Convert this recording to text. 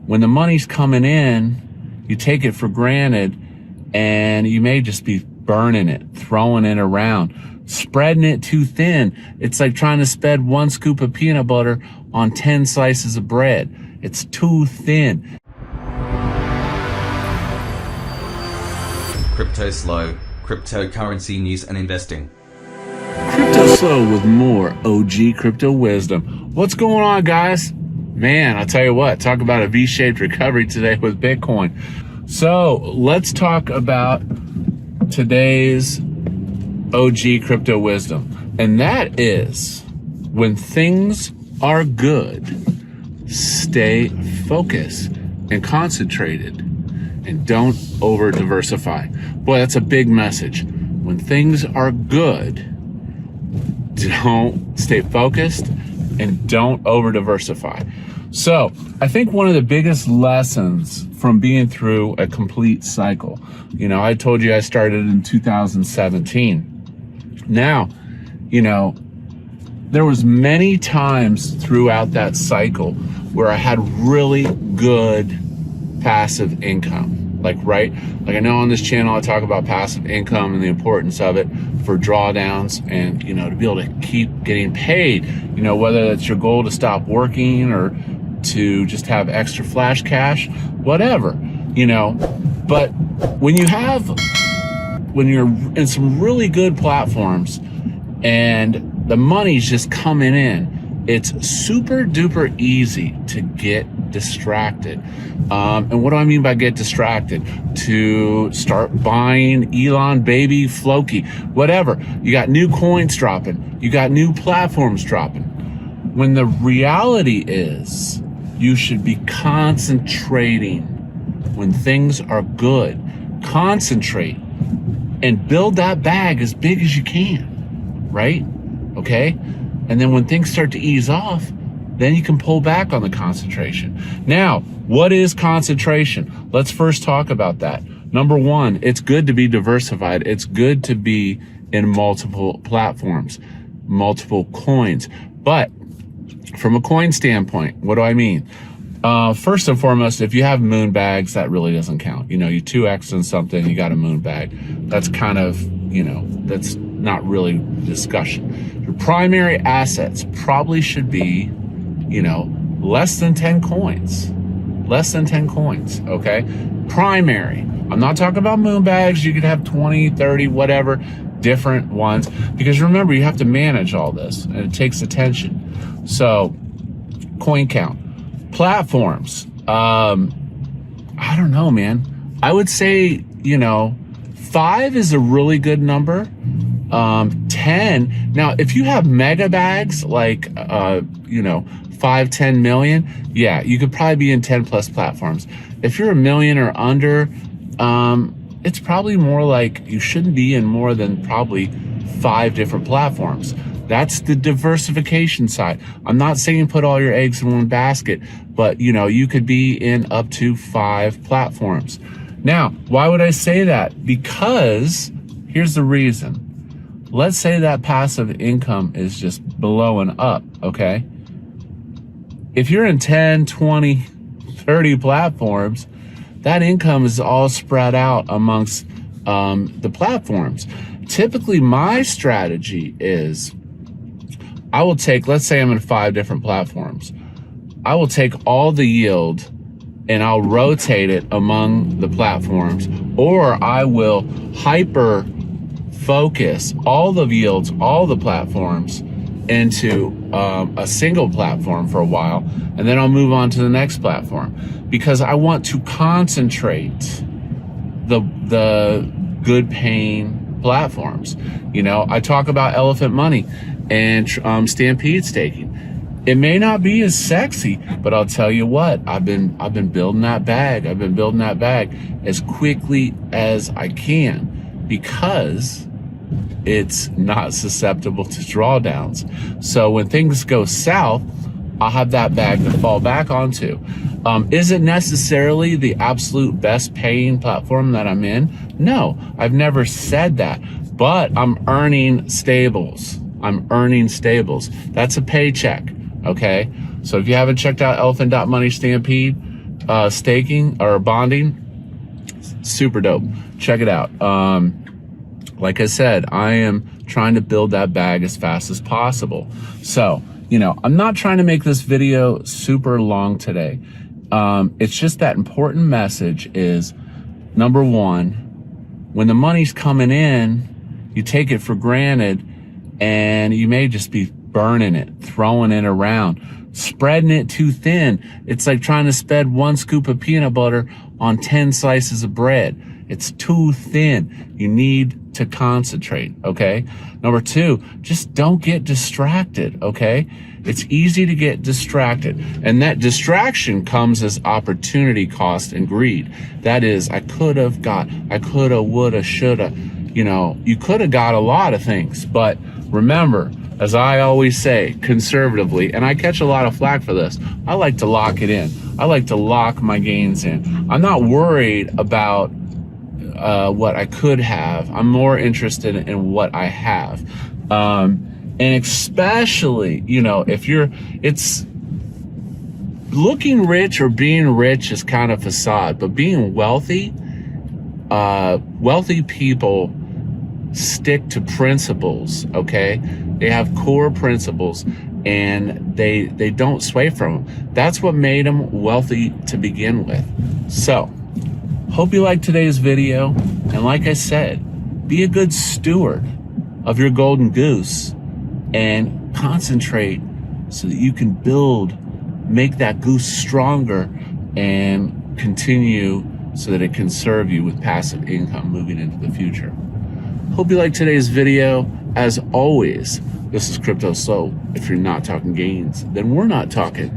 when the money's coming in, you take it for granted, and you may just be burning it, throwing it around, spreading it too thin. It's like trying to spread 1 scoop of peanut butter on 10 slices of bread. It's too thin. Cryptoslo, cryptocurrency news and investing. Cryptoslo with more OG crypto wisdom. What's going on, guys? Man, I'll tell you what, talk about a V-shaped recovery today with Bitcoin. So let's talk about today's OG crypto wisdom. And that is, when things are good, stay focused and concentrated and don't over diversify. Boy, that's a big message. When things are good, don't stay focused and don't over diversify. So I think one of the biggest lessons from being through a complete cycle, you know, I told you I started in 2017. Now, you know, there was many times throughout that cycle where I had really good passive income. Like I know on this channel I talk about passive income and the importance of it for drawdowns, and you know, to be able to keep getting paid, you know, whether that's your goal to stop working or to just have extra flash cash, whatever, you know. But when you're in some really good platforms and the money's just coming in, it's super duper easy to get distracted. And what do I mean by get distracted? To start buying Elon baby Floki, whatever. You got new coins dropping. You got new platforms dropping. When the reality is, you should be concentrating when things are good. Concentrate and build that bag as big as you can, right? Okay? And then when things start to ease off, then you can pull back on the concentration. Now, what is concentration? Let's first talk about that. Number one, it's good to be diversified. It's good to be in multiple platforms, multiple coins. But from a coin standpoint, what do I mean? First and foremost, if you have moon bags, that really doesn't count. You know, you 2x in something, you got a moon bag. That's kind of, you know, that's not really discussion. Your primary assets probably should be, you know, less than 10 coins. Less than 10 coins, okay? Primary. I'm not talking about moon bags. You could have 20, 30, whatever, different ones. Because remember, you have to manage all this, and it takes attention. So, coin count. Platforms. I don't know, man. I would say, you know, 5 is a really good number. 10. Now, if you have mega bags, like, you know, 5, 10 million, yeah, you could probably be in 10 plus platforms. If you're a million or under, it's probably more like you shouldn't be in more than probably 5 different platforms. That's the diversification side. I'm not saying put all your eggs in one basket, but you know, you could be in up to 5 platforms. Now, why would I say that? Because here's the reason. Let's say that passive income is just blowing up, okay? If you're in 10, 20, 30 platforms, that income is all spread out amongst the platforms. Typically, my strategy is I will take, let's say I'm in 5 different platforms. I will take all the yield and I'll rotate it among the platforms, or I will hyper focus all the yields, all the platforms into a single platform for a while, and then I'll move on to the next platform, because I want to concentrate the good paying platforms. You know, I talk about elephant.money and Stampede staking. It may not be as sexy, but I'll tell you what, I've been building that bag. I've been building that bag as quickly as I can, because it's not susceptible to drawdowns. So when things go south, I'll have that bag to fall back onto. Is it necessarily the absolute best paying platform that I'm in? No, I've never said that, but I'm earning stables. That's a paycheck, okay? So if you haven't checked out elephant.money Stampede, staking or bonding, super dope. Check it out. Like I said, I am trying to build that bag as fast as possible. So, you know, I'm not trying to make this video super long today. It's just that important message is, number one, when the money's coming in, you take it for granted and you may just be burning it, throwing it around, spreading it too thin. It's like trying to spread 1 scoop of peanut butter on 10 slices of bread. It's too thin. You need to concentrate, okay? Number two, just don't get distracted, okay? It's easy to get distracted. And that distraction comes as opportunity cost and greed. That is, I coulda, woulda, shoulda. You know, you coulda got a lot of things, but remember, as I always say, conservatively, and I catch a lot of flack for this, I like to lock it in. I like to lock my gains in. I'm not worried about what I could have. I'm more interested in what I have. And especially, you know, it's looking rich or being rich is kind of facade, but being wealthy, wealthy people stick to principles, okay? They have core principles and they don't sway from them. That's what made them wealthy to begin with. So, hope you liked today's video. And like I said, be a good steward of your golden goose and concentrate so that you can make that goose stronger and continue so that it can serve you with passive income moving into the future. Hope you liked today's video. As always, this is Cryptoslo. If you're not talking gains, then we're not talking.